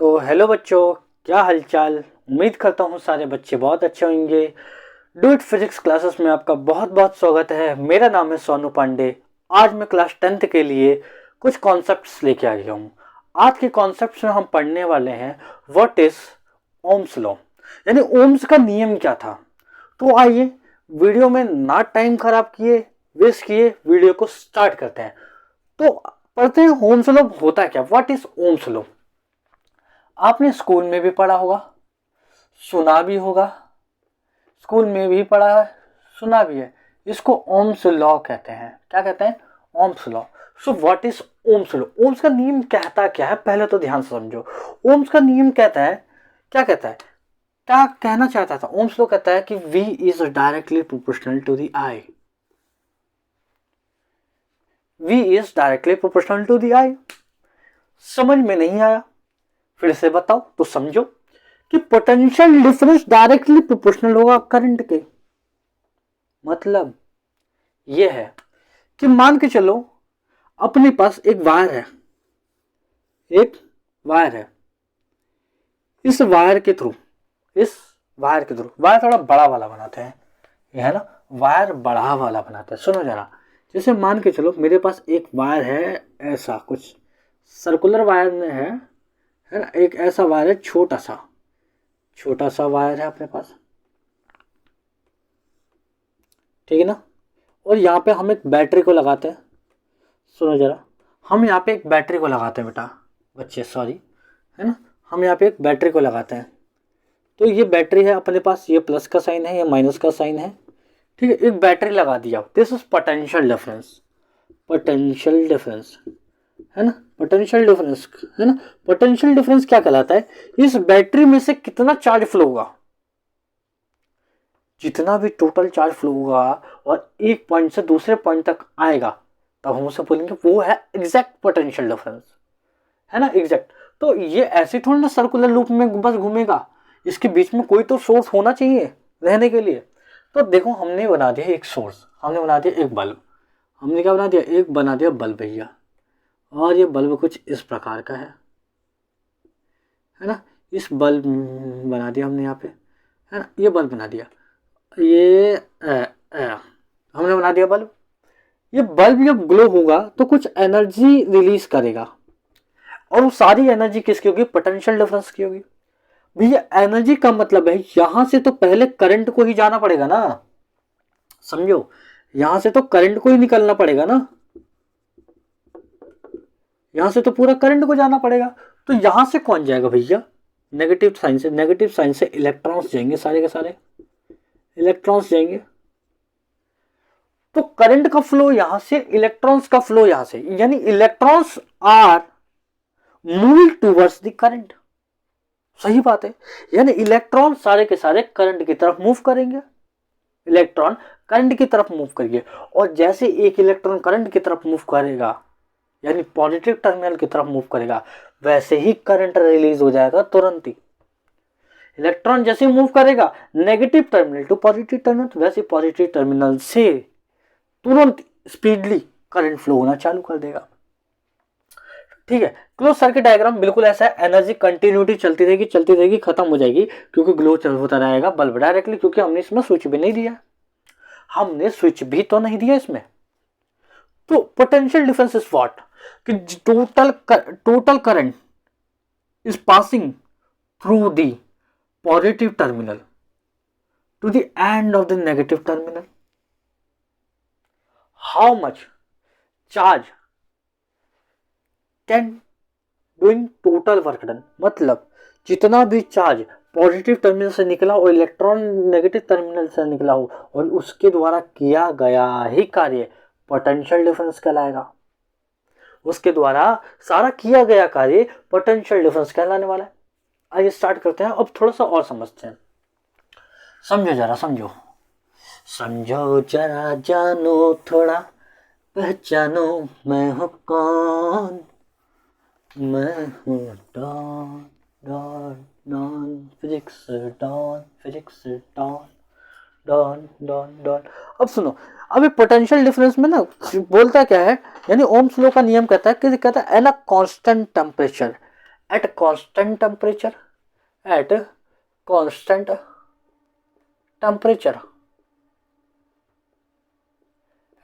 तो हेलो बच्चों, क्या हालचाल। उम्मीद करता हूँ सारे बच्चे बहुत अच्छे होंगे। डू इट फिजिक्स क्लासेस में आपका बहुत बहुत स्वागत है। मेरा नाम है सोनू पांडे। आज मैं क्लास 10th के लिए कुछ कॉन्सेप्ट्स लेके आ गया हूँ। आज के कॉन्सेप्ट्स में हम पढ़ने वाले हैं व्हाट इज ओम्स लॉ, यानी ओम्स का नियम क्या था। तो आइए वीडियो में ना टाइम खराब किए वेस्ट किए वीडियो को स्टार्ट करते हैं। तो पढ़ते हैं ओम्स लॉ होता क्या, व्हाट इज ओम्स लॉ। आपने स्कूल में भी पढ़ा होगा, सुना भी होगा। स्कूल में भी पढ़ा है, सुना भी है। इसको ओम्स लॉ कहते हैं। क्या कहते हैं? Ohm's law. So what is Ohm's law? Ohm's का नियम कहता क्या है, पहले तो ध्यान से समझो। ओम्स का नियम कहता है, क्या कहता है, क्या कहना चाहता था? ओम्स लॉ कहता है कि V is directly proportional to the I. V is directly proportional to the I. समझ में नहीं आया? फिर से बताओ तो समझो कि पोटेंशियल डिफरेंस डायरेक्टली प्रोपोर्शनल होगा करंट के। मतलब यह है कि मान के चलो अपने पास एक वायर है, एक वायर है। इस वायर के थ्रू, वायर थोड़ा बड़ा वाला बनाते हैं, यह है ना, वायर बड़ा वाला बनाते हैं। सुनो जरा, जैसे मान के चलो मेरे पास एक वायर है, ऐसा कुछ सर्कुलर वायर में है ना। एक ऐसा वायर है, छोटा सा वायर है अपने पास, ठीक है ना। और यहाँ पे हम एक बैटरी को लगाते हैं। सुनो जरा, हम यहाँ पे एक बैटरी को लगाते हैं बेटा, बच्चे सॉरी, है ना। हम यहाँ पे एक बैटरी को लगाते हैं। तो ये बैटरी है अपने पास, ये प्लस का साइन है, ये माइनस का साइन है, ठीक है। एक बैटरी लगा दिया, this is potential difference. Potential difference है ना, पोटेंशियल डिफरेंस है ना। पोटेंशियल डिफरेंस क्या कहलाता है? इस बैटरी में से कितना चार्ज फ्लो होगा, जितना भी टोटल चार्ज फ्लो होगा और एक पॉइंट से दूसरे पॉइंट तक आएगा, तब हम उसे बोलेंगे वो है एग्जैक्ट पोटेंशियल डिफरेंस, है ना, एग्जैक्ट। तो ये ऐसे थोड़ा ना सर्कुलर लूप में बस घूमेगा, इसके बीच में कोई तो सोर्स होना चाहिए रहने के लिए। तो देखो हमने बना दिया एक सोर्स, हमने बना दिया एक बल्ब। हमने क्या बना दिया? एक बना दिया बल्ब भैया। और ये बल्ब कुछ इस प्रकार का है ना। इस बल्ब बना दिया हमने यहाँ पे, है ना, ये बल्ब बना दिया। ये हमने बना दिया बल्ब। ये बल्ब जब ग्लो होगा तो कुछ एनर्जी रिलीज करेगा, और वो सारी एनर्जी किसकी होगी? पोटेंशियल डिफरेंस की होगी। भैया एनर्जी का मतलब है यहां से तो पहले करंट को ही जाना पड़ेगा ना, समझो। यहां से तो करंट को ही निकलना पड़ेगा ना, यहां से तो पूरा करंट को जाना पड़ेगा। तो यहां से कौन जाएगा भैया? नेगेटिव साइन से इलेक्ट्रॉन्स जाएंगे, सारे के सारे इलेक्ट्रॉन्स जाएंगे। तो करंट का फ्लो यहां से, इलेक्ट्रॉन्स का फ्लो यहां से, यानी electrons are moving towards the current. सही बात है, यानी इलेक्ट्रॉन सारे के सारे करंट की तरफ मूव करेंगे। इलेक्ट्रॉन करंट की तरफ मूव करेंगे, और जैसे एक इलेक्ट्रॉन करंट की तरफ मूव करेगा, यानी पॉजिटिव टर्मिनल की तरफ मूव करेगा, वैसे ही करंट रिलीज हो जाएगा तुरंत ही। इलेक्ट्रॉन जैसे मूव करेगा negative terminal to positive terminal, वैसे पॉजिटिव टर्मिनल से तुरंत स्पीडली करंट फ्लो होना चालू कर देगा, ठीक है। क्लोज सर्किट डायग्राम बिल्कुल ऐसा है, एनर्जी कंटिन्यूटी चलती रहेगी, खत्म हो जाएगी, क्योंकि ग्लो होता रहेगा बल्ब डायरेक्टली, क्योंकि हमने इसमें स्विच भी नहीं दिया, हमने स्विच भी तो नहीं दिया इसमें। तो पोटेंशियल डिफरेंस इज व्हाट, कि total current is passing through the positive terminal to the end of the negative terminal. How much charge can doing total work done, मतलब जितना भी चार्ज पॉजिटिव टर्मिनल से निकला और इलेक्ट्रॉन नेगेटिव टर्मिनल से निकला हो और उसके द्वारा किया गया ही कार्य पोटेंशियल डिफरेंस कहलाएगा। उसके द्वारा सारा किया गया कार्य पोटेंशियल डिफरेंस कहलाने वाला है। आइए स्टार्ट करते हैं, अब थोड़ा सा और समझते हैं। समझो जरा, समझो जरा, जानो थोड़ा, पहचानो मैं हूं कौन। मैं हूँ डॉन, डॉन, डॉन फिजिक्स, डॉन। अब सुनो, अभी पोटेंशियल डिफरेंस में ना बोलता क्या है, यानी ओम्स लॉ का नियम कहता है कि कहता है an a constant temperature at constant temperature, at constant temperature,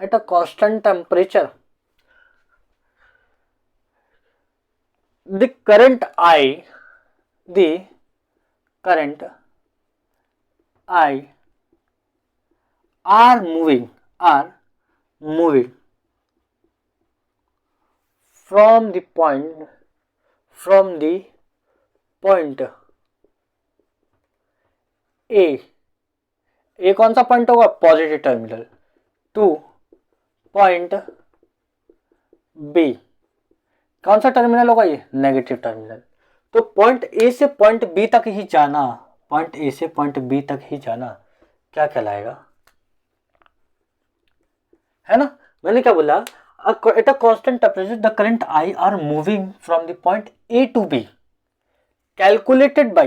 at a constant temperature, the current I are moving from the point A कौन सा पॉइंट होगा, positive terminal, to point B कौन सा टर्मिनल होगा, ये नेगेटिव टर्मिनल। तो point A से point B तक ही जाना, पॉइंट ए से पॉइंट बी तक ही जाना क्या कहलाएगा, है ना। मैंने क्या बोला, at a constant temperature the current I are moving from the point A to B, calculated by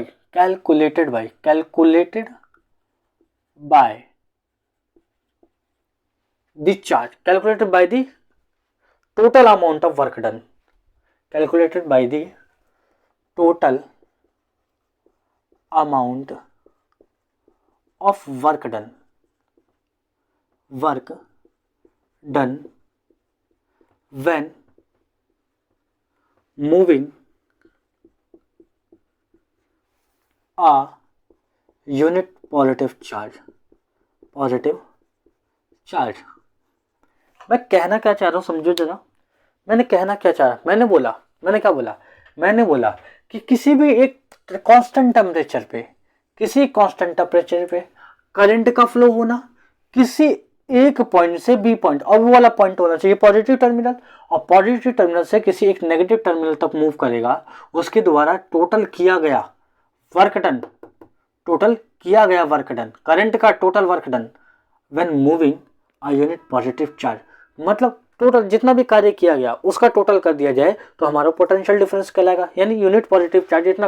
the charge, calculated by the total amount of work done, calculated by the total amount of work done when moving a unit positive charge। मैं कहना क्या चाह रहा हूं समझो जरा, मैंने कहना क्या चाह रहा, मैंने क्या बोला, मैंने बोला कि किसी भी एक कांस्टेंट टेम्परेचर पे करंट का फ्लो होना किसी एक पॉइंट से बी पॉइंट, और वो वाला पॉइंट होना चाहिए पॉजिटिव टर्मिनल, और पॉजिटिव टर्मिनल से किसी एक नेगेटिव टर्मिनल तक मूव करेगा, उसके द्वारा टोटल किया गया वर्क डन, करंट का total work done when moving a unit positive charge, मतलब टोटल जितना भी कार्य किया गया उसका टोटल कर दिया जाए तो हमारा पोटेंशियल डिफरेंस कहलाएगा। यानी यूनिट पॉजिटिव चार्ज जितना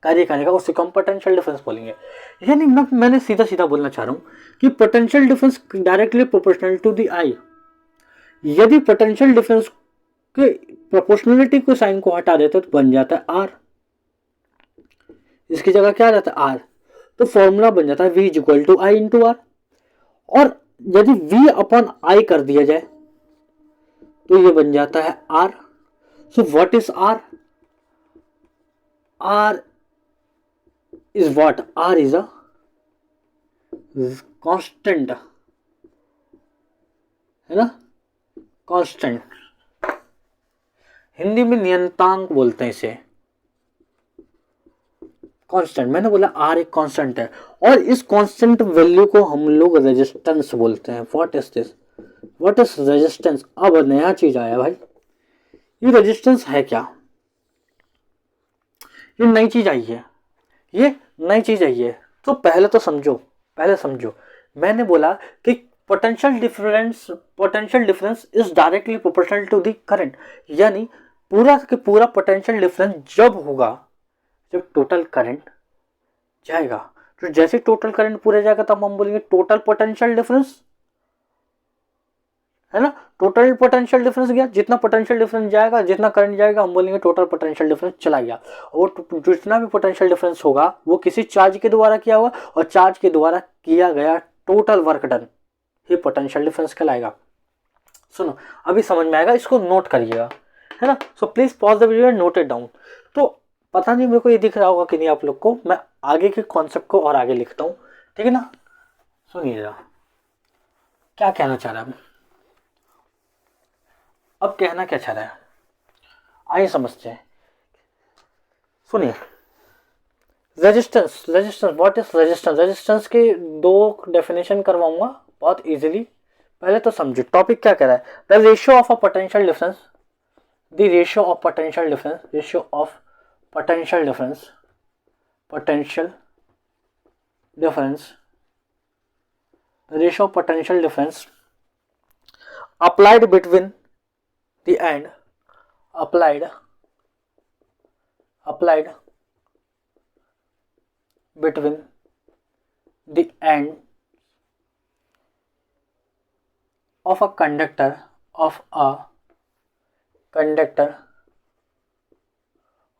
कार्य करेगा उससे कम पोटेंशियल डिफरेंस बोलेंगे। यानी मैंने सीधा बोलना चाह रहा हूं कि potential difference directly proportional to the I. यदि पोटेंशियल डिफरेंस के प्रोपोर्शनलिटी को साइन को हटा देते तो बन जाता है आर, इसकी जगह क्या आ जाता है आर, तो फॉर्मूला बन जाता है V equal to I into R. और यदि V अपॉन आई कर दिया जाए तो ये बन जाता है R। So what is R? R is what? R is a constant, है ना, कांस्टेंट, हिंदी में नियंतांक बोलते हैं इसे, कांस्टेंट। मैंने बोला R एक कांस्टेंट है और इस कांस्टेंट वैल्यू को हम लोग रेजिस्टेंस बोलते हैं। What is this? What is resistance? अब नया चीज आया भाई, ये रेजिस्टेंस है क्या? ये नई चीज आई है, तो पहले समझो। मैंने बोला कि potential difference is directly proportional to the current, यानी पूरा के पूरा पोटेंशियल डिफरेंस जब होगा जब टोटल करंट जाएगा, तो जैसे टोटल करंट पूरा जाएगा तब हम बोलेंगे टोटल पोटेंशियल डिफरेंस, है ना। टोटल पोटेंशियल डिफरेंस गया, जितना पोटेंशियल डिफरेंस जाएगा, जितना करंट जाएगा, हम बोलेंगे टोटल पोटेंशियल डिफरेंस चला गया। और जितना भी पोटेंशियल डिफरेंस होगा वो किसी चार्ज के द्वारा किया हुआ, और चार्ज के द्वारा किया गया टोटल वर्क डन ही पोटेंशियल डिफरेंस कहलाएगा। सुनो अभी समझ में आएगा, इसको नोट करिएगा, है ना। So please pause the video and note it down. तो पता नहीं मेरे को ये दिख रहा होगा कि नहीं आप लोग को, मैं आगे के कॉन्सेप्ट को और आगे लिखता हूँ, ठीक है ना। सुनिएगा क्या कहना चाह रहा है, अब कहना क्या चाह रहा है, आइए समझते हैं। सुनिए, resistance, what is resistance? Resistance के दो डेफिनेशन करवाऊंगा बहुत इजीली। पहले तो समझो टॉपिक क्या कह रहा है। The ratio of a potential difference, the ratio of potential difference, ratio of potential difference applied between the end, applied between the end of a conductor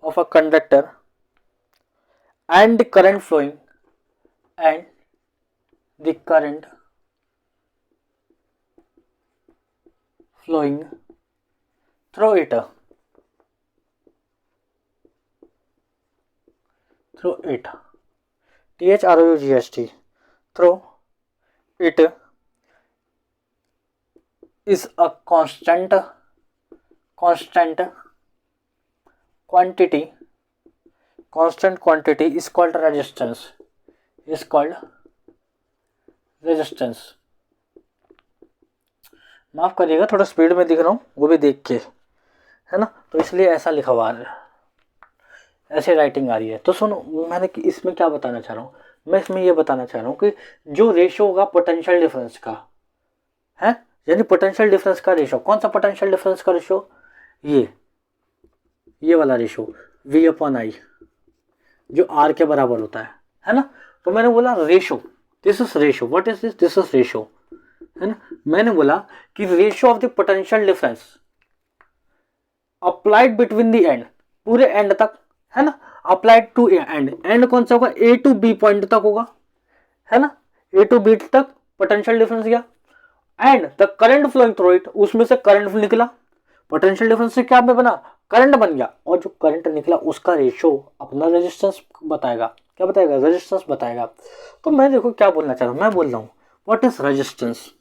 of a conductor and the current flowing and the current flowing through it THROUGHT through it is a constant quantity is called resistance माफ करिएगा, थोड़ा speed में दिख रहा हूँ वो भी देख के, है ना, तो इसलिए ऐसा लिखा हुआ है, ऐसे राइटिंग आ रही है। तो सुनो, मैंने इसमें क्या बताना चाह रहा हूँ, मैं इसमें ये बताना चाह रहा हूँ कि जो रेशो होगा पोटेंशियल डिफरेंस का है, यानी पोटेंशियल डिफरेंस का रेशो, कौन सा पोटेंशियल डिफरेंस का रेशो, ये वाला रेशो V/I जो R के बराबर होता है ना। तो मैंने बोला ratio, this is ratio, what is this is ratio, है ना। मैंने बोला कि ratio of the potential difference applied between the end, पूरे एंड तक, है ना, अप्लाइड टू एंड कौन सा होगा, A to B पॉइंट तक होगा, है ना, A to B तक पोटेंशियल डिफरेंस गया, and the current flowing through it, उसमें से करंट निकला, पोटेंशियल डिफरेंस से क्या बना, करंट बन गया, और जो करंट निकला उसका रेशो अपना रेजिस्टेंस बताएगा, क्या बताएगा, रेजिस्टेंस बताएगा। तो मैं देखो क्या बोलना चाह रहा हूं, मैं बोल रहा हूं what is resistance,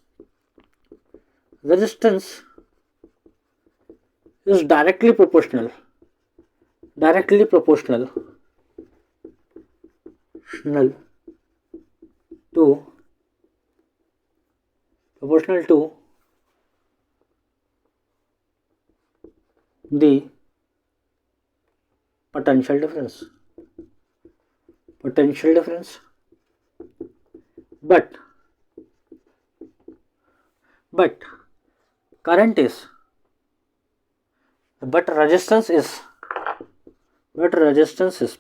resistance is directly proportional to the potential difference, but current is, but resistance is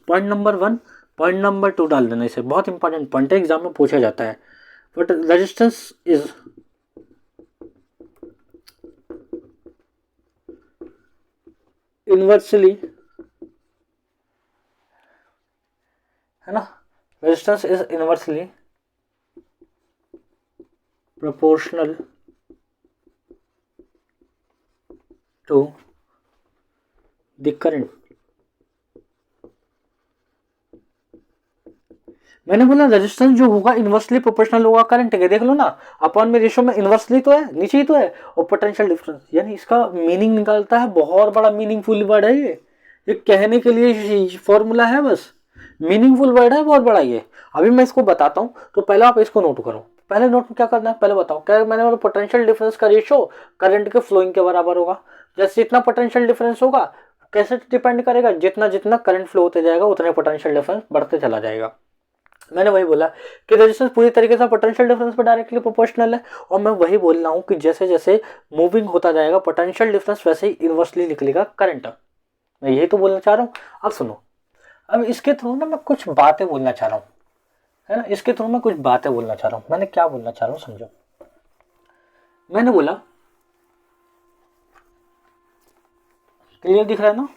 point number 1, point number 2 डाल देना, इसे बहुत इंपॉर्टेंट पॉइंट है, एग्जाम में पूछा जाता है। बट रेजिस्टेंस इज इनवर्सली, है ना, resistance is inversely proportional to the current. मैंने बोला रेजिस्टेंस जो होगा इनवर्सली प्रोपोर्शनल होगा करंट के, देख लो ना, अपॉन में रेशो में इनवर्सली तो है, नीचे ही तो है, और पोटेंशियल डिफरेंस, यानी इसका मीनिंग निकालता है, बहुत बड़ा मीनिंगफुल वर्ड है ये कहने के लिए फॉर्मूला है, बस मीनिंगफुल वर्ड है, बहुत बड़ा ये। अभी मैं इसको बताता हूँ, तो पहले आप इसको नोट करो, पहले नोट क्या करना है, पहले बताओ क्या मैंने बोला, पोटेंशियल डिफरेंस का रेशो करंट के फ्लोइंग के बराबर होगा, जैसे जितना पोटेंशियल डिफरेंस होगा कैसे डिपेंड करेगा, जितना जितना करंट फ्लो होते जाएगा उतने पोटेंशियल डिफरेंस बढ़ते चला जाएगा। मैंने वही बोला कि रेजिस्टेंस पूरी तरीके से पोटेंशियल डिफरेंस पर डायरेक्टली प्रोपोर्शनल है, और मैं वही बोल रहा हूँ कि जैसे जैसे मूविंग होता जाएगा पोटेंशियल डिफरेंस वैसे ही इनवर्सली निकलेगा करंट, मैं यही तो बोलना चाह रहा हूँ। अब सुनो, अब इसके थ्रू ना मैं कुछ बातें बोलना चाह रहा हूँ, है ना, इसके थ्रू मैं कुछ बातें बोलना चाह रहा हूँ। मैंने क्या बोलना चाह रहा हूँ समझो, मैंने बोला, क्लियर दिख रहा है ना,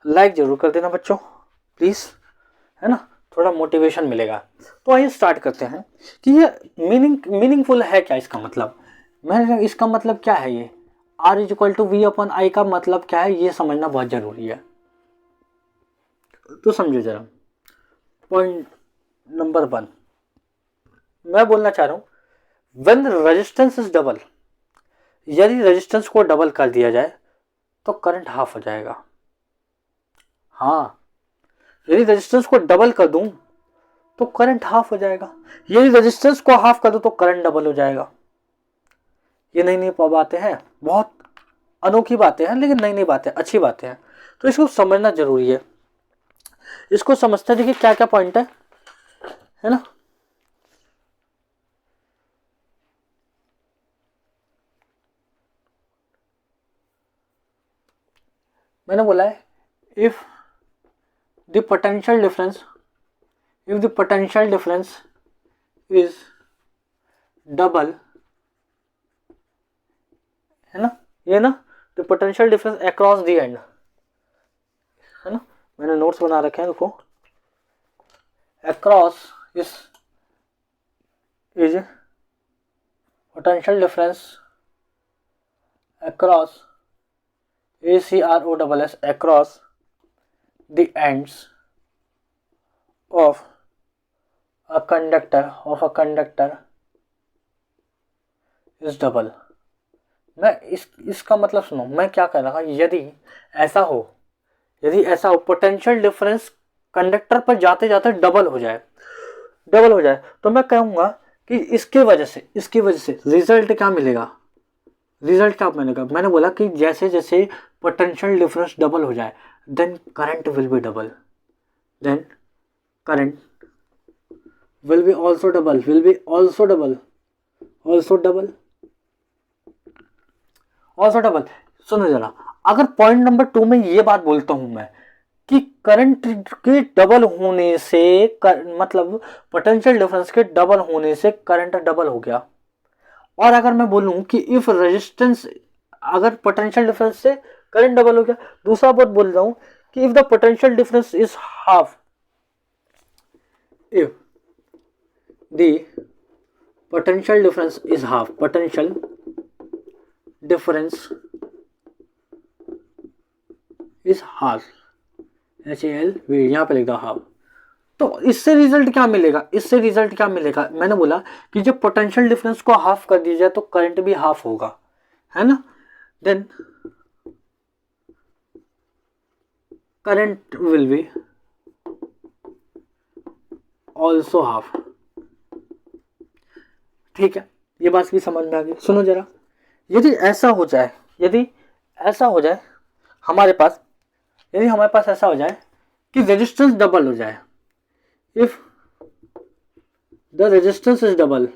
लाइक जरूर कर देना बच्चों प्लीज, है ना, थोड़ा मोटिवेशन मिलेगा। तो आइए स्टार्ट करते हैं कि ये मीनिंगफुल है क्या, इसका मतलब, मैं इसका मतलब क्या है, ये R = V/I का मतलब क्या है, ये समझना बहुत जरूरी है। तो समझो जरा, पॉइंट नंबर 1 मैं बोलना चाह रहा हूं, व्हेन रेजिस्टेंस इज डबल, यदि रेजिस्टेंस को डबल कर दिया जाए तो करंट हाफ हो जाएगा। हाँ, यदि रेजिस्टेंस को डबल कर दूं तो करंट हाफ हो जाएगा, यदि रेजिस्टेंस को हाफ कर दूं तो करंट डबल हो जाएगा। ये नई नई बातें हैं, बहुत अनोखी बातें हैं, लेकिन नई नई बातें, अच्छी बातें हैं, तो इसको समझना जरूरी है। इसको समझते देखिए क्या क्या पॉइंट है ना। मैंने बोला है if the potential difference is double, है ना, ये ना, the potential difference across the end है ना, मैंने नोट्स बना रखे हैं, रुको। Across is potential difference across ACROSS across the ends of a conductor is double। मैं इसका मतलब सुनो, मैं क्या कह रहा, यदि ऐसा हो पोटेंशियल डिफरेंस कंडक्टर पर जाते जाते डबल हो जाए तो मैं कहूँगा कि इसकी वजह से रिजल्ट क्या मिलेगा। रिजल्ट क्या मिलेगा, मैंने बोला कि जैसे जैसे पोटेंशियल डिफरेंस डबल हो जाए then current will be double, then current will be also double. सुनो जरा, अगर पॉइंट नंबर 2 में ये बात बोलता हूं मैं कि करंट के डबल होने से मतलब पोटेंशियल डिफरेंस के डबल होने से करंट डबल हो गया, और अगर मैं बोलूं कि इफ रेजिस्टेंस, अगर पोटेंशियल डिफरेंस से करंट डबल हो गया, दूसरा बात बोल रहा हूं कि if the potential difference is half, if the potential difference is half, potential difference is half, HALV यहां पे लिख दो हाफ, तो इससे रिजल्ट क्या मिलेगा, मैंने बोला कि जब पोटेंशियल डिफरेंस को हाफ कर दिया जाए तो करंट भी हाफ होगा, है ना, then current will be also half. ठीक है, ये बात भी समझ में आ गई। सुनो जरा, यदि ऐसा हो जाए हमारे पास ऐसा हो जाए कि रेजिस्टेंस डबल हो जाए, if the resistance is double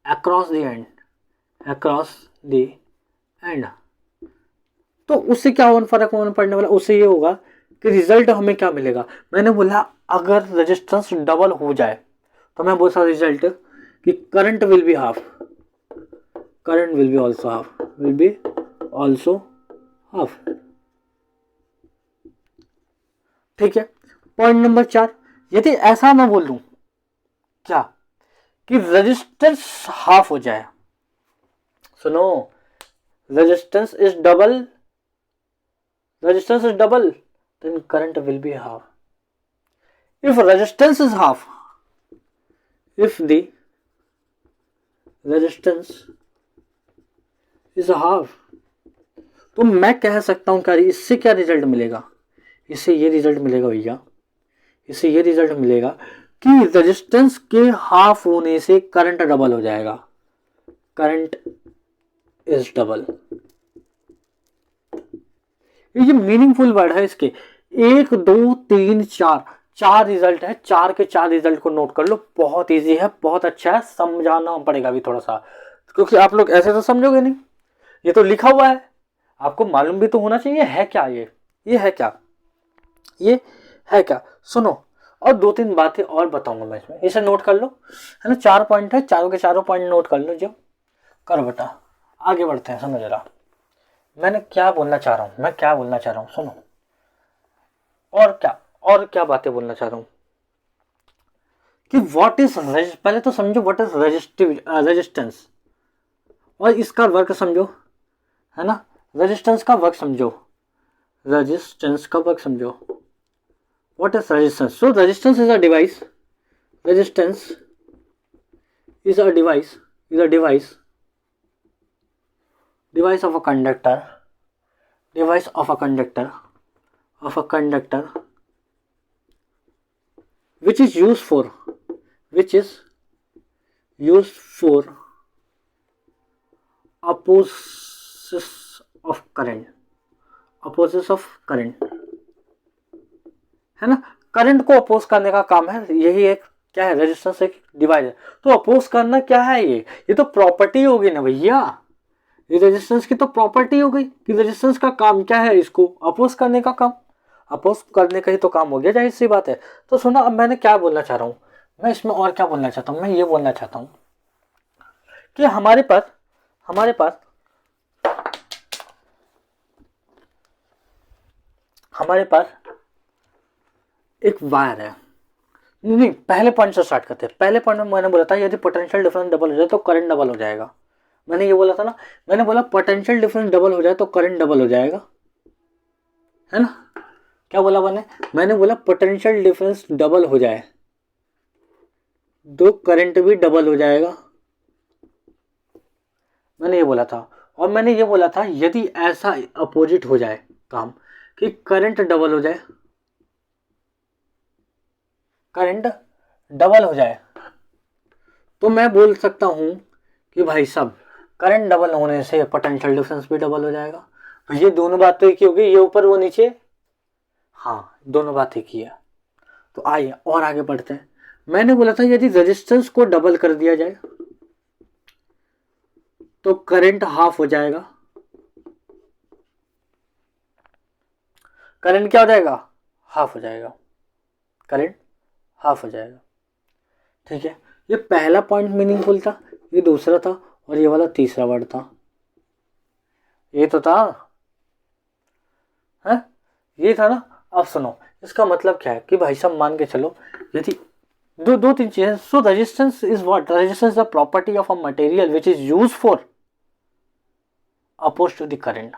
across the end, तो उससे क्या फर्क पड़ने वाला, उससे ये होगा कि रिजल्ट हमें क्या मिलेगा। मैंने बोला अगर रेजिस्टेंस डबल हो जाए तो मैं बोल सकता रिजल्ट कि current will be also half. ठीक है, पॉइंट नंबर 4, यदि ऐसा मैं बोल दूं क्या कि रेजिस्टेंस हाफ हो जाए, सुनो, resistance is double then current will be half। if resistance is half, if the resistance is half, तो मैं कह सकता हूं क्या, इससे क्या रिजल्ट मिलेगा, इससे ये रिजल्ट मिलेगा भैया, कि रेजिस्टेंस के हाफ होने से करंट डबल हो जाएगा, करंट इज डबल। ये मीनिंगफुल वर्ड है इसके, 1 2 3 4 रिजल्ट है, 4 के 4 रिजल्ट को नोट कर लो, बहुत इजी है, बहुत अच्छा है, समझाना पड़ेगा अभी थोड़ा सा, क्योंकि आप लोग ऐसे तो समझोगे नहीं, ये तो लिखा हुआ है, आपको मालूम भी तो होना चाहिए है क्या ये है क्या। सुनो, और 2-3 बातें और बताऊंगा मैं इसमें, इसे नोट कर लो, है ना, 4 पॉइंट है, चारों के चारों पॉइंट नोट कर लो, जो करो बेटा, आगे बढ़ते हैं। सुनो जरा, मैं क्या बोलना चाह रहा हूं, सुनो, और क्या बातें बोलना चाह रहा हूं कि व्हाट इज, पहले तो समझो व्हाट इज रेजिस्टेंस, और इसका वर्क समझो, है ना, रेजिस्टेंस का वर्क समझो, what is resistance. So resistance is a device, device of a conductor which is used for opposites of current, है ना, करंट को अपोज करने का काम है, यही एक क्या है, रेजिस्टेंस एक डिवाइस है। तो अपोज करना क्या है, ये तो प्रॉपर्टी होगी ना भैया, ये रेजिस्टेंस की तो प्रॉपर्टी हो गई कि रेजिस्टेंस का काम क्या है, इसको अपोज करने का काम, अपोज करने का ही तो काम हो गया, जाहिर सी बात है। तो सुना, अब मैंने क्या बोलना चाह रहा हूँ, मैं इसमें और क्या बोलना चाहता हूँ, मैं ये बोलना चाहता हूँ कि हमारे हमारे पास एक वायर है। नहीं, पहले पॉइंट से स्टार्ट करते हैं। पहले पॉइंट में मैंने बोला था यदि पोटेंशियल डिफरेंस डबल हो जाए तो करंट डबल हो जाएगा। मैंने ये बोला था ना, मैंने बोला पोटेंशियल डिफरेंस डबल हो जाए तो करंट डबल हो जाएगा, है ना। क्या बोला मैंने बोला पोटेंशियल डिफरेंस डबल हो जाए तो करंट भी डबल हो जाएगा, मैंने ये बोला था। और मैंने ये बोला था यदि ऐसा अपोजिट हो जाए काम कि करंट डबल हो जाए, करंट डबल हो जाए, तो मैं बोल सकता हूं कि भाई साहब करंट डबल होने से पोटेंशियल डिफरेंस भी डबल हो जाएगा। तो ये दोनों बात तो एक ही होगी, ये ऊपर वो नीचे, हाँ दोनों बात एक ही है। तो आइए और आगे बढ़ते हैं। मैंने बोला था यदि रेजिस्टेंस को डबल कर दिया जाए तो करंट हाफ हो जाएगा। करंट क्या हो जाएगा? हाफ हो जाएगा, करंट हाफ हो जाएगा। ठीक है, ये पहला पॉइंट मीनिंगफुल था, ये दूसरा था, और ये वाला तीसरा वर्ड था। ये तो था, है ये था ना। अब सुनो, इसका मतलब क्या है कि भाई साहब मान के चलो यदि दो तीन चीजें। So resistance is what? Resistance the property of a material which is use for oppose to the current.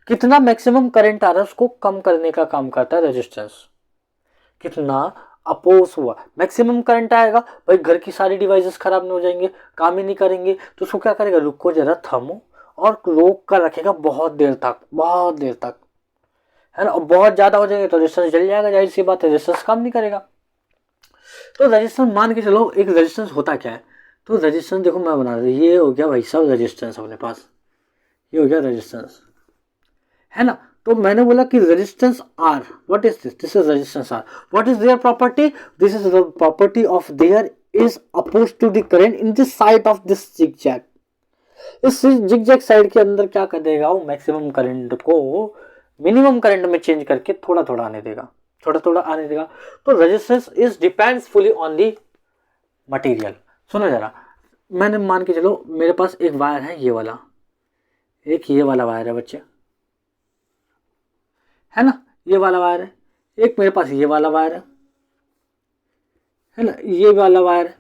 कितना मैक्सिमम करंट आ रहा है उसको कम करने का काम करता है रेजिस्टेंस। कितना अपोज हुआ, मैक्सिमम करंट आएगा, भाई घर की सारी डिवाइसेस खराब नहीं हो जाएंगे, काम ही नहीं करेंगे, तो उसको क्या करेगा, रुको जरा थमो, और रोक कर रखेगा बहुत देर तक, बहुत देर तक, है ना। और बहुत ज्यादा हो जाएंगे तो रेजिस्टेंस जल जाएगा, जाहिर सी बात है, रेजिस्टेंस काम नहीं करेगा। तो रेजिस्टेंस मान के चलो, एक रेजिस्टेंस होता क्या है, तो रेजिस्टेंस देखो मैं बना रहा हूं, ये हो गया भाई साहब रेजिस्टेंस अपने पास, ये हो गया रेजिस्टेंस, है ना। तो मैंने बोला कि resistance R, what is this? This is resistance R. What is their property? This is the property of there is oppose to the current in this side of this zigzag. इस zigzag side के अंदर क्या कर देगा वो, maximum current को minimum current में change करके थोड़ा थोड़ा आने देगा, थोड़ा थोड़ा आने देगा। तो resistance is depends fully on the material. सुनो जरा, मैंने मान के चलो मेरे पास एक वायर है, ये वाला, एक ये वाला वायर है बच्चे, है ना, ये वाला वायर है। एक मेरे पास ये वाला वायर है ना, ये वाला वायर है।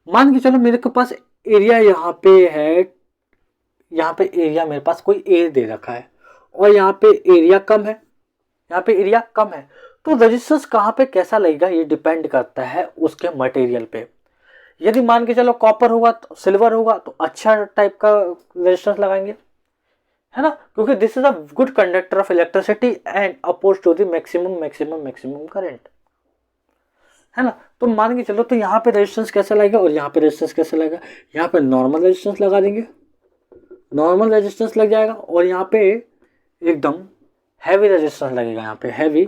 मान के चलो मेरे के पास एरिया यहाँ पे है, यहाँ पे एरिया मेरे पास कोई ए दे रखा है, और यहाँ पे एरिया कम है, यहाँ पे एरिया कम है। तो रेजिस्टेंस कहाँ पे कैसा लगेगा ये डिपेंड करता है उसके मटेरियल पे। यदि मान के चलो कॉपर होगा तो सिल्वर होगा तो अच्छा टाइप का रेजिस्टेंस लगाएंगे, है ना, क्योंकि this is a good conductor of electricity and oppose to the maximum current, है ना। तो मान के चलो, तो यहाँ पे रेजिस्टेंस कैसा लगेगा और यहाँ पे रेजिस्टेंस कैसा लगेगा, यहाँ पे नॉर्मल रेजिस्टेंस लगा देंगे, नॉर्मल रेजिस्टेंस लग जाएगा, और यहाँ पे एकदम हैवी रेजिस्टेंस लगेगा, यहाँ पे हैवी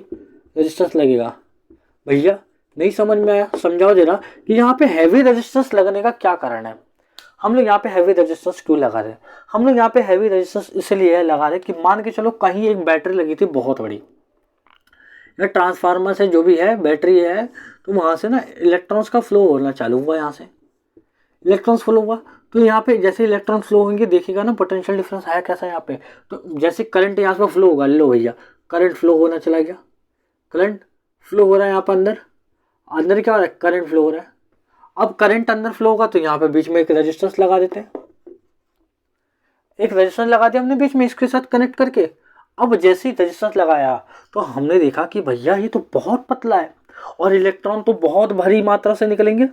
रेजिस्टेंस लगेगा। भैया नहीं समझ में आया, समझाओ जरा कि यहाँ पे हैवी रेजिस्टेंस लगने का क्या कारण है। हम लोग यहाँ पे हैवी रेजिस्टेंस क्यों लगा रहे हैं? हम लोग यहाँ पे हैवी रेजिस्टेंस इसलिए लगा रहे हैं कि मान के चलो कहीं एक बैटरी लगी थी बहुत बड़ी, या ट्रांसफार्मर से जो भी है बैटरी है, तो वहाँ से ना इलेक्ट्रॉन्स का फ्लो होना चालू हुआ, यहाँ से इलेक्ट्रॉन्स फ्लो हुआ। तो यहाँ पे जैसे इलेक्ट्रॉन फ्लो होंगे देखिएगा ना पोटेंशियल डिफरेंस आया कैसा यहाँ पे। तो जैसे करंट यहाँ पे फ्लो होगा, लो भैया करंट फ्लो होना चला गया, करंट फ्लो हो रहा है यहाँ पर, अंदर अंदर क्या हो रहा है, करंट फ्लो हो रहा है। अब करंट अंदर फ्लो होगा तो यहाँ पे बीच में एक रेजिस्टेंस लगा देते हैं, एक रेजिस्टेंस लगा दिया हमने बीच में इसके साथ कनेक्ट करके। अब जैसे ही रेजिस्टेंस लगाया तो हमने देखा कि भैया ये तो बहुत पतला है, और इलेक्ट्रॉन तो बहुत भारी मात्रा से निकलेंगे,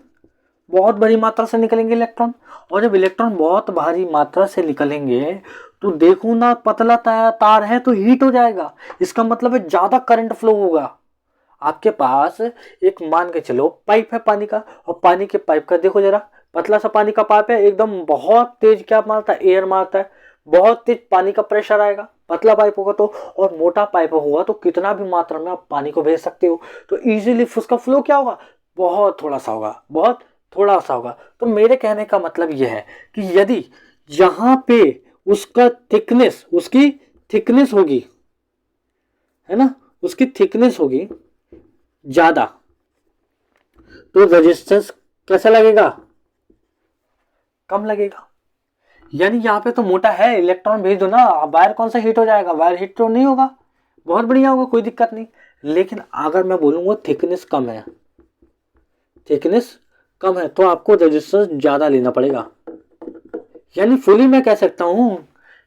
बहुत भारी मात्रा से निकलेंगे इलेक्ट्रॉन। और जब इलेक्ट्रॉन बहुत भारी मात्रा से निकलेंगे तो देखो ना, पतला तार है तो हीट हो जाएगा, इसका मतलब है ज्यादा करंट फ्लो होगा। आपके पास एक मान के चलो पाइप है पानी का, और पानी के पाइप का देखो जरा, पतला सा पानी का पाइप है, एकदम बहुत तेज क्या मारता है, एयर मारता है, बहुत तेज पानी का प्रेशर आएगा। पतला पाइप होगा तो, और मोटा पाइप होगा तो कितना भी मात्रा में आप पानी को भेज सकते हो, तो इजीली उसका फ्लो क्या होगा, बहुत थोड़ा सा होगा, बहुत थोड़ा सा होगा। तो मेरे कहने का मतलब यह है कि यदि यहाँ पे उसका थिकनेस, उसकी थिकनेस होगी, है ना, उसकी थिकनेस होगी ज्यादा, तो रेजिस्टेंस कैसा लगेगा, कम लगेगा। यानी यहाँ पे तो मोटा है, इलेक्ट्रॉन भेज दो ना, वायर कौन सा हीट हो जाएगा, वायर हीट तो नहीं होगा, बहुत बढ़िया होगा, कोई दिक्कत नहीं। लेकिन अगर मैं बोलूँगा थिकनेस कम है, थिकनेस कम है, तो आपको रेजिस्टेंस ज़्यादा लेना पड़ेगा। यानी फुली मैं कह सकता हूँ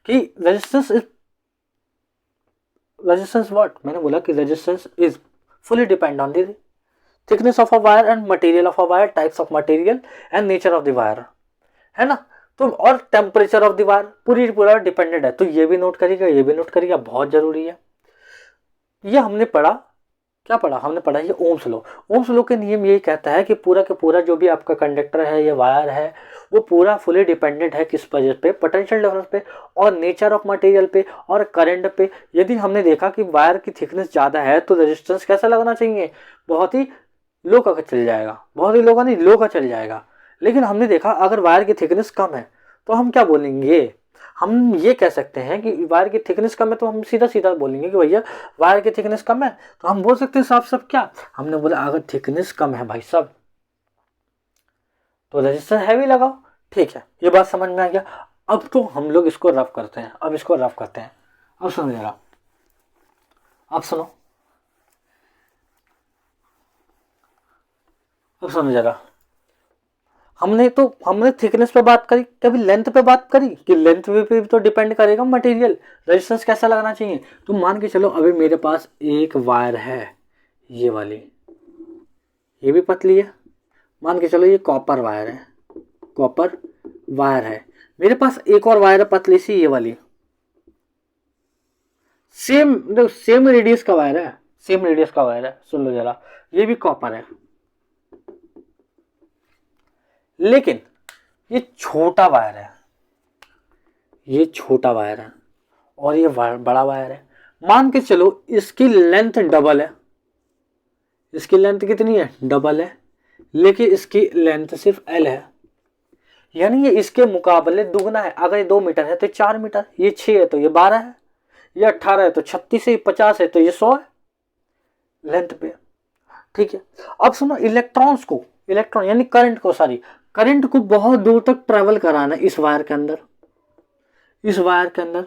कि रेजिस्टेंस व्हाट, मैंने बोला कि resistance is fully depend on the thickness of a wire and material of a wire, types of material and nature of the wire, है ना। तो और टेम्परेचर ऑफ द वायर पूरा डिपेंडेंट है। तो ये भी नोट करिएगा, ये भी नोट करिएगा, बहुत जरूरी है। ये हमने पढ़ा, क्या पढ़ा हमने, पढ़ा ये ओम्स लॉ। ओम्स लॉ के नियम यही कहता है कि पूरा के पूरा जो भी आपका कंडक्टर है या वायर है वो पूरा फुली डिपेंडेंट है किस वजह पे, पोटेंशियल डिफरेंस पे और नेचर ऑफ मटेरियल पे और करंट पे। यदि हमने देखा कि वायर की थिकनेस ज़्यादा है तो रेजिस्टेंस कैसा लगना चाहिए, बहुत ही लो का चल जाएगा, बहुत ही लो का नहीं, लो का चल जाएगा। लेकिन हमने देखा अगर वायर की थिकनेस कम है तो हम क्या बोलेंगे, हम ये कह सकते हैं कि वायर की थिकनेस कम है तो हम सीधा सीधा बोलेंगे कि भैया वायर की थिकनेस कम है, तो हम बोल सकते हैं साफ साफ क्या, हमने बोला अगर थिकनेस कम है भाई साहब तो रेजिस्टेंस हैवी लगाओ। ठीक है, ये बात समझ में आ गया। अब तो हम लोग इसको रफ करते हैं, अब इसको रफ करते हैं। अब सुनो जरा, अब सुनो, अब सुनो जरा, हमने थिकनेस पे बात करी, कभी लेंथ पे बात करी कि लेंथ पे तो डिपेंड करेगा मटेरियल, रेजिस्टेंस कैसा लगना चाहिए। तो मान के चलो अभी मेरे पास एक वायर है, ये वाली, ये भी पतली है, मान के चलो ये कॉपर वायर है, कॉपर वायर है। मेरे पास एक और वायर है पतली सी, ये वाली, सेम रेडियस का वायर है, सेम रेडियस का वायर है, सुन लो जरा, ये भी कॉपर है। लेकिन ये छोटा वायर है, ये छोटा वायर है और ये बड़ा वायर है। मान के चलो इसकी लेंथ डबल है, इसकी लेंथ कितनी है, डबल है, लेकिन इसकी लेंथ सिर्फ एल है, यानी ये इसके मुकाबले दुगना है। अगर ये 2 मीटर है तो 4 मीटर, ये 6 है तो ये 12 है, ये 18 है तो 36 है, 50 है तो ये 100 है लेंथ पे। ठीक है, अब सुनो, इलेक्ट्रॉन यानी करंट को, सॉरी करंट को बहुत दूर तक ट्रेवल कराना है इस वायर के अंदर, इस वायर के अंदर।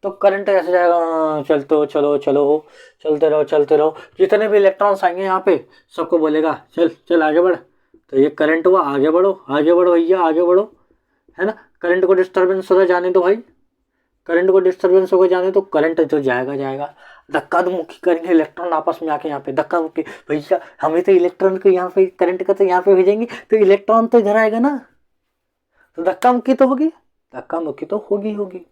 तो करंट कैसे जाएगा, चलते चलो चलो, चलते रहो, जितने भी इलेक्ट्रॉन्स आएंगे यहाँ पे सबको बोलेगा चल चल आगे बढ़, तो ये करंट हुआ, आगे बढ़ो भैया आगे बढ़ो, है ना। करंट को डिस्टर्बेंस होगा जाने दो भाई, करंट को डिस्टर्बेंस होगा जाने तो करंट तो जाएगा, धक्का मुक्की करेंगे इलेक्ट्रॉन आपस में आके, यहाँ पे धक्का मुक्की, भैया हमें तो इलेक्ट्रॉन को यहाँ पे करंट का तो यहाँ पे भेजेंगे तो इलेक्ट्रॉन तो इधर आएगा ना, तो धक्का मुक्की तो होगी, धक्का मुक्की तो होगी।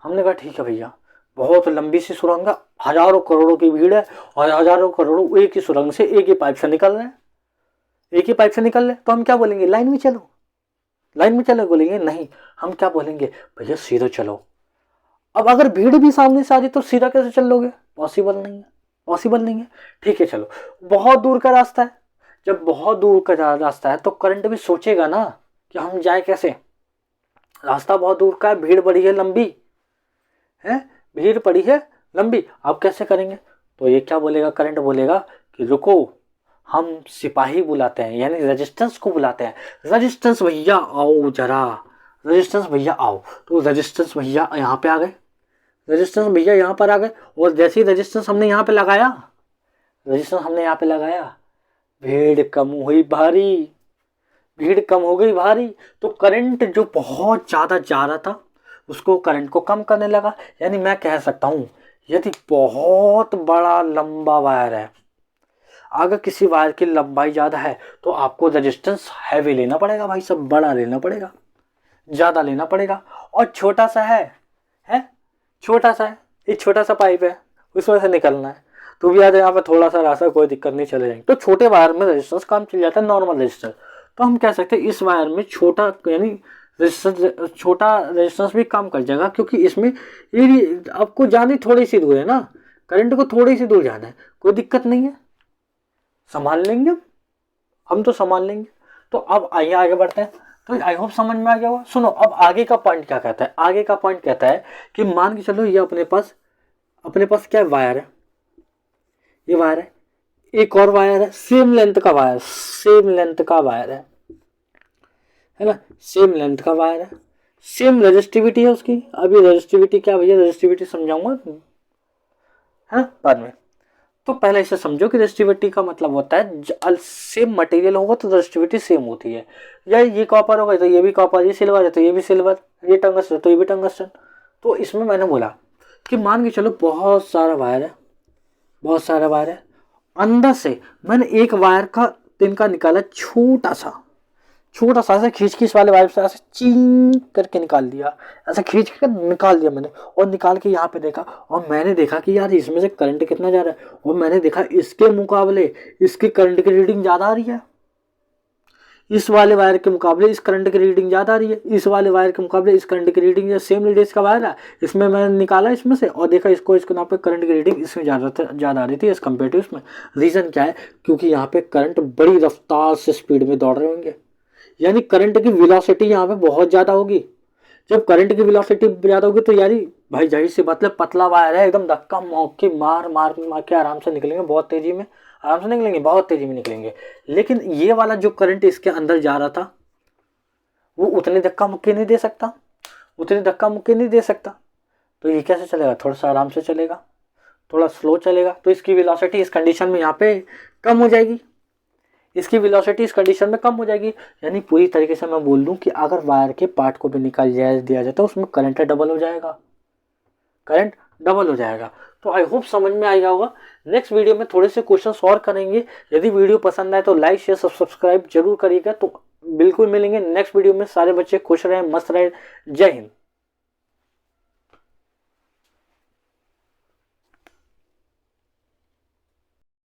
हमने कहा ठीक है भैया, बहुत लंबी सी सुरंग है, हजारों करोड़ों की भीड़ है और हजारों करोड़ों एक ही सुरंग से एक ही पाइप से निकल रहे हैं, एक ही पाइप से निकल रहे, तो हम क्या बोलेंगे, लाइन में चलो, लाइन में चलो बोलेंगे, नहीं हम क्या बोलेंगे, भैया सीधा चलो। अब अगर भीड़ भी सामने से आ जाए तो सीधा कैसे चल लोगे, पॉसिबल नहीं है, पॉसिबल नहीं है। ठीक है चलो, बहुत दूर का रास्ता है, जब बहुत दूर का रास्ता है तो करंट भी सोचेगा ना कि हम जाए कैसे, रास्ता बहुत दूर का है, भीड़ बड़ी है लंबी है, भीड़ पड़ी है लंबी, अब कैसे करेंगे। तो ये क्या बोलेगा, करंट बोलेगा कि रुको, हम सिपाही बुलाते हैं, यानी रेजिस्टेंस को बुलाते हैं, रेजिस्टेंस भैया आओ जरा, रेजिस्टेंस भैया आओ। तो रेजिस्टेंस भैया यहाँ पे आ गए, रेजिस्टेंस भैया यहाँ पर आ गए, और जैसे ही रेजिस्टेंस हमने यहाँ पे लगाया, रेजिस्टेंस हमने यहाँ पे लगाया, भीड़ कम हुई भारी, भीड़ कम हो गई भारी, तो करंट जो बहुत ज़्यादा जा रहा था उसको, करंट को कम करने लगा। यानी मैं कह सकता हूँ यदि बहुत बड़ा लंबा वायर है, अगर किसी वायर की लंबाई ज़्यादा है तो आपको रेजिस्टेंस हैवी लेना पड़ेगा भाई, सब बड़ा लेना पड़ेगा, ज़्यादा लेना पड़ेगा। और छोटा सा है छोटा सा है, एक छोटा सा पाइप है उसमें से निकलना है, तो भी आज यहाँ पर थोड़ा सा रास्ता, कोई दिक्कत नहीं, चले जाएंगे। तो छोटे वायर में रेजिस्टेंस कम चल जाता है, नॉर्मल रेजिस्टेंस। तो हम कह सकते हैं इस वायर में छोटा, यानी रेजिस्टेंस, छोटा रेजिस्टेंस भी कम कर जाएगा, क्योंकि इसमें आपको जानी थोड़ी सी दूर है ना, करंट को थोड़ी सी दूर जाना है, कोई दिक्कत नहीं है, संभाल लेंगे हम तो संभाल लेंगे। तो अब आइए आगे बढ़ते हैं। तो आई होप समझ में आ गया होगा। सुनो, अब आगे का पॉइंट क्या कहता है, आगे का पॉइंट कहता है कि मान के चलो ये अपने पास क्या वायर है, ये वायर है, एक और वायर है, सेम लेंथ का वायर, सेम लेंथ का वायर है ना, सेम लेंथ का वायर है, सेम रेजिस्टिविटी है उसकी। अभी रेजिस्टिविटी क्या भैया, रेजिस्टिविटी समझाऊंगा है बाद में। तो पहले इसे समझो कि रेजिस्टिविटी का मतलब होता है सेम मटेरियल होगा तो रेजिस्टिविटी सेम होती है। या ये कॉपर होगा तो ये भी कॉपर, ये सिल्वर है तो ये भी सिल्वर, ये टंगस्टन तो ये भी टंगस्टन। तो इसमें मैंने बोला कि मान के चलो बहुत सारा वायर है, बहुत सारा वायर है, अंदर से मैंने एक वायर का तिनका निकाला, छोटा सा ऐसे खींच वाले वायर से ऐसे चीं करके निकाल दिया, ऐसे खींच कर निकाल दिया मैंने। और निकाल के यहाँ पे देखा और मैंने देखा कि यार इसमें से करंट कितना जा रहा है, और मैंने देखा इसके मुकाबले इसकी करंट की रीडिंग ज़्यादा आ रही है, इस वाले वायर के मुकाबले इस करंट की रीडिंग ज़्यादा आ रही है, इस वाले वायर के मुकाबले इस करंट की रीडिंग, सेम रेडियस का वायर है, इसमें मैंने निकाला इसमें से और देखा इसको नाम पे करंट की रीडिंग इसमें ज़्यादा आ रही थी एज कम्पेयर टू इसमें। रीज़न क्या है, क्योंकि यहाँ पे करंट बड़ी रफ्तार से स्पीड में दौड़ रहे होंगे, यानी करंट की वेलोसिटी यहाँ पे बहुत ज़्यादा होगी। जब करंट की वेलोसिटी ज़्यादा होगी तो यारी भाई जाहिर सी बात है, पतला वायर है एकदम, धक्का मौके मार के आराम से निकलेंगे, बहुत तेजी में आराम से निकलेंगे, बहुत तेजी में निकलेंगे। लेकिन ये वाला जो करंट इसके अंदर जा रहा था वो उतने धक्का मुक्के नहीं दे सकता, उतने धक्का मुक्के नहीं दे सकता। तो ये कैसे चलेगा, थोड़ा सा आराम से चलेगा, थोड़ा स्लो चलेगा, तो इसकी वेलोसिटी इस कंडीशन में यहाँ पे कम हो जाएगी, इसकी वेलोसिटी इस कंडीशन में कम हो जाएगी। यानी पूरी तरीके से मैं बोल दूं कि अगर वायर के पार्ट को भी निकाल दिया जाए तो उसमें करंट डबल हो जाएगा, करंट डबल हो जाएगा। तो आई होप समझ में आएगा होगा। नेक्स्ट वीडियो में थोड़े से क्वेश्चंस और करेंगे। यदि वीडियो पसंद आए तो लाइक शेयर सब्सक्राइब जरूर करिएगा। तो बिल्कुल मिलेंगे नेक्स्ट वीडियो में। सारे बच्चे खुश रहें, मस्त रहें। जय हिंद।